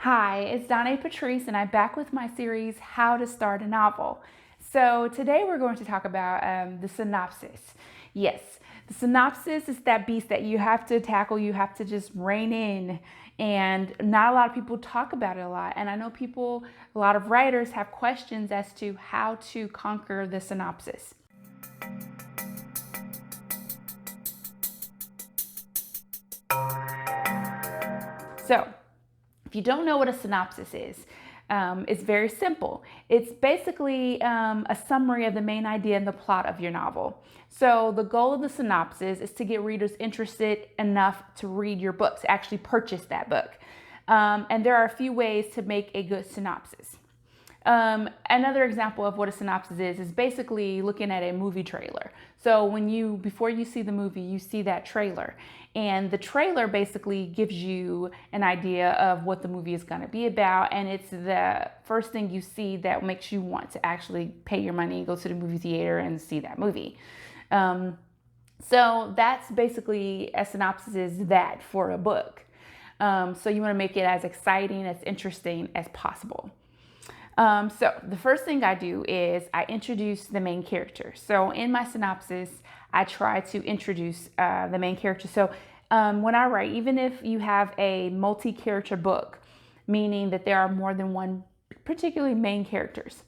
Hi, it's Donnee Patrese, and I'm back with my series, How to Start a Novel. So today we're going to talk about the synopsis. Yes, the synopsis is that beast that you have to tackle, you have to just rein in. And not a lot of people talk about it a lot. And I know a lot of writers have questions as to how to conquer the synopsis. So, if you don't know what a synopsis is, it's very simple. It's basically a summary of the main idea and the plot of your novel. So the goal of the synopsis is to get readers interested enough to read your book, to actually purchase that book. And there are a few ways to make a good synopsis. Another example of what a synopsis is basically looking at a movie trailer. So before you see the movie, you see that trailer, and the trailer basically gives you an idea of what the movie is going to be about, and it's the first thing you see that makes you want to actually pay your money and go to the movie theater and see that movie. So that's basically a synopsis is that for a book. So you want to make it as exciting, as interesting as possible. So the first thing I do is I introduce the main character. So in my synopsis, I try to introduce the main character. So when I write, even if you have a multi-character book, meaning that there are more than one particularly main characters,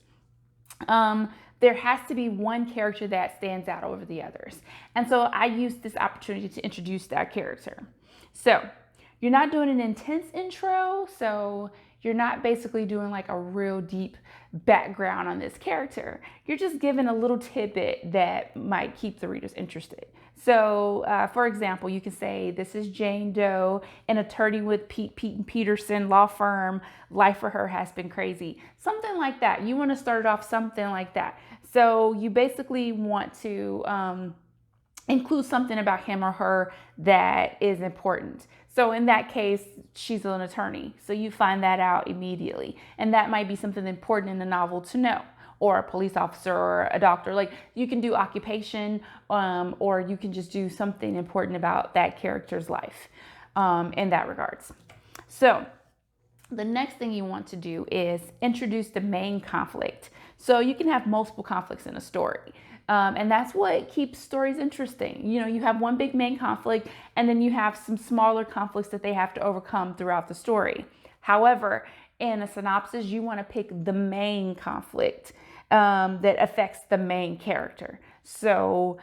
there has to be one character that stands out over the others. And so I use this opportunity to introduce that character. So you're not doing an intense intro, so you're not basically doing like a real deep background on this character. You're just giving a little tidbit that might keep the readers interested. So, for example, you can say, this is Jane Doe, an attorney with Pete Peterson law firm. Life for her has been crazy. Something like that. You want to start it off something like that. So you basically want to include something about him or her that is important. So in that case, she's an attorney. So you find that out immediately. And that might be something important in the novel to know, or a police officer or a doctor. Like you can do occupation, or you can just do something important about that character's life in that regards. So the next thing you want to do is introduce the main conflict. So you can have multiple conflicts in a story. And that's what keeps stories interesting. You know, you have one big main conflict, and then you have some smaller conflicts that they have to overcome throughout the story. However, in a synopsis, you want to pick the main conflict that affects the main character. So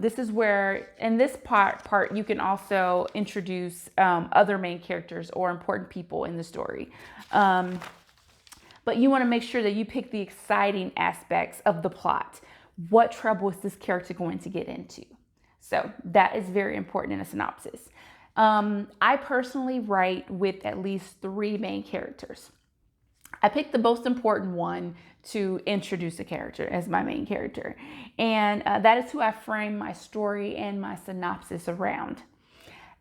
this is where, in this part, you can also introduce other main characters or important people in the story. But you want to make sure that you pick the exciting aspects of the plot. What trouble is this character going to get into? So that is very important in a synopsis. I personally write with at least 3 main characters. I picked the most important one to introduce a character as my main character. And that is who I frame my story and my synopsis around.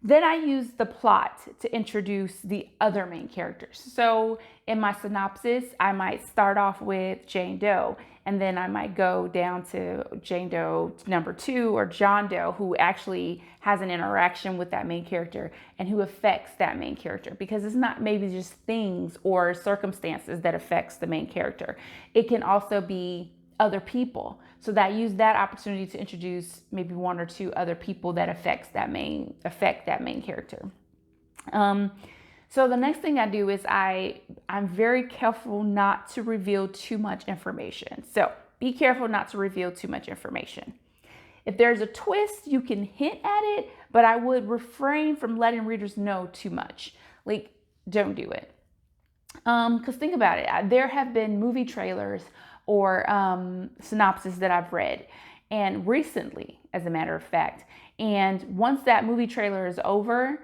Then I use the plot to introduce the other main characters. So in my synopsis, I might start off with Jane Doe, and then I might go down to Jane Doe number 2, or John Doe, who actually has an interaction with that main character and who affects that main character, because it's not maybe just things or circumstances that affects the main character. It can also be other people. So that I use that opportunity to introduce maybe 1 or 2 other people that affect that main character. So the next thing I do is I'm very careful not to reveal too much information. So be careful not to reveal too much information. If there's a twist, you can hint at it, but I would refrain from letting readers know too much. Like, don't do it. Because think about it. There have been movie trailers or synopsis that I've read, and recently, as a matter of fact. And once that movie trailer is over,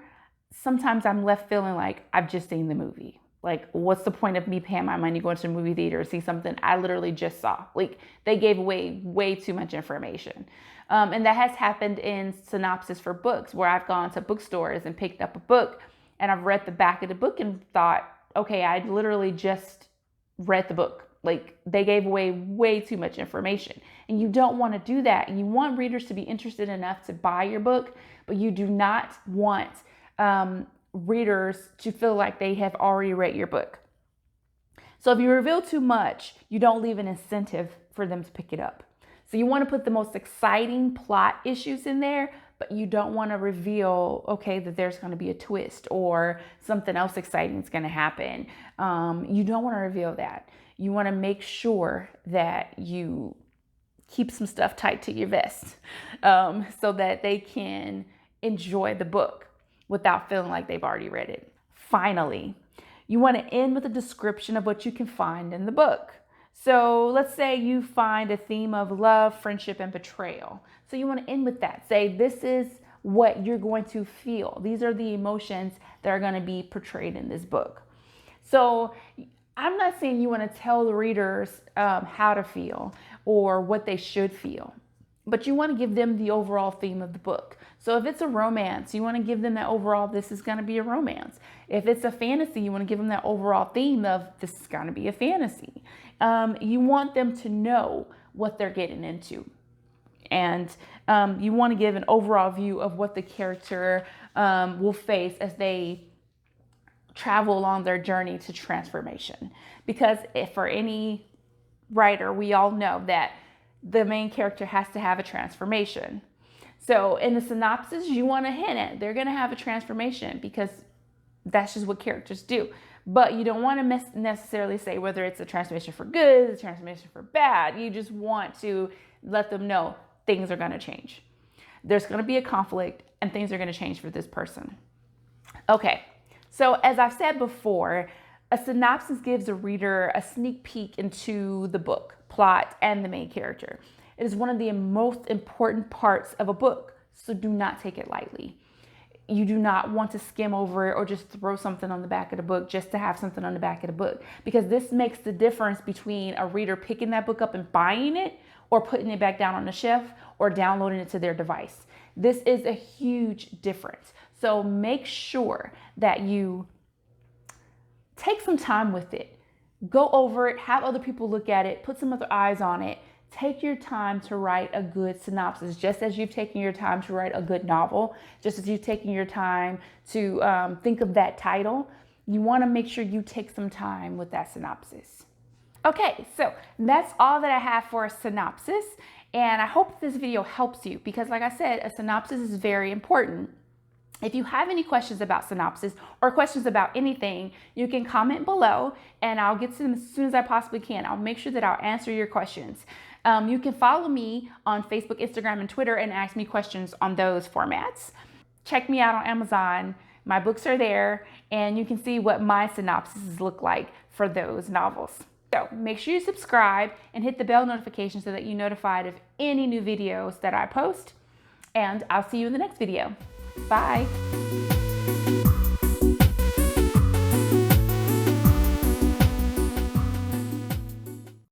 sometimes I'm left feeling like I've just seen the movie. Like, what's the point of me paying my money going to the movie theater to see something I literally just saw? Like, they gave away way too much information. And that has happened in synopsis for books, where I've gone to bookstores and picked up a book, and I've read the back of the book and thought, okay, I literally just read the book. Like, they gave away way too much information, and you don't want to do that. And you want readers to be interested enough to buy your book, but you do not want readers to feel like they have already read your book. So if you reveal too much, you don't leave an incentive for them to pick it up. So you want to put the most exciting plot issues in there, but you don't want to reveal, okay, that there's going to be a twist or something else exciting is going to happen. You don't want to reveal that. You want to make sure that you keep some stuff tight to your vest, so that they can enjoy the book without feeling like they've already read it. Finally, you want to end with a description of what you can find in the book. So let's say you find a theme of love, friendship, and betrayal. So you want to end with that. Say, this is what you're going to feel. These are the emotions that are going to be portrayed in this book. So I'm not saying you want to tell the readers how to feel or what they should feel, but you want to give them the overall theme of the book. So if it's a romance, you want to give them that overall, this is going to be a romance. If it's a fantasy, you want to give them that overall theme of, this is going to be a fantasy. You want them to know what they're getting into. And you want to give an overall view of what the character will face as they travel along their journey to transformation. Because if for any writer, we all know that the main character has to have a transformation. So in the synopsis, you want to hint at they're going to have a transformation, because that's just what characters do. But you don't want to necessarily say whether it's a transformation for good, a transformation for bad. You just want to let them know things are going to change. There's going to be a conflict and things are going to change for this person. Okay, so as I've said before, a synopsis gives a reader a sneak peek into the book, plot, and the main character. It is one of the most important parts of a book, so do not take it lightly. You do not want to skim over it or just throw something on the back of the book just to have something on the back of the book, because this makes the difference between a reader picking that book up and buying it or putting it back down on the shelf or downloading it to their device. This is a huge difference. So make sure that you take some time with it. Go over it, have other people look at it, put some other eyes on it. Take your time to write a good synopsis, just as you've taken your time to write a good novel, just as you've taken your time to think of that title. You want to make sure you take some time with that synopsis. Okay, so that's all that I have for a synopsis, and I hope this video helps you, because like I said, a synopsis is very important. If you have any questions about synopsis or questions about anything, you can comment below and I'll get to them as soon as I possibly can. I'll make sure that I'll answer your questions. You can follow me on Facebook, Instagram, and Twitter and ask me questions on those formats. Check me out on Amazon. My books are there, and you can see what my synopses look like for those novels. So make sure you subscribe and hit the bell notification so that you're notified of any new videos that I post. And I'll see you in the next video. Bye.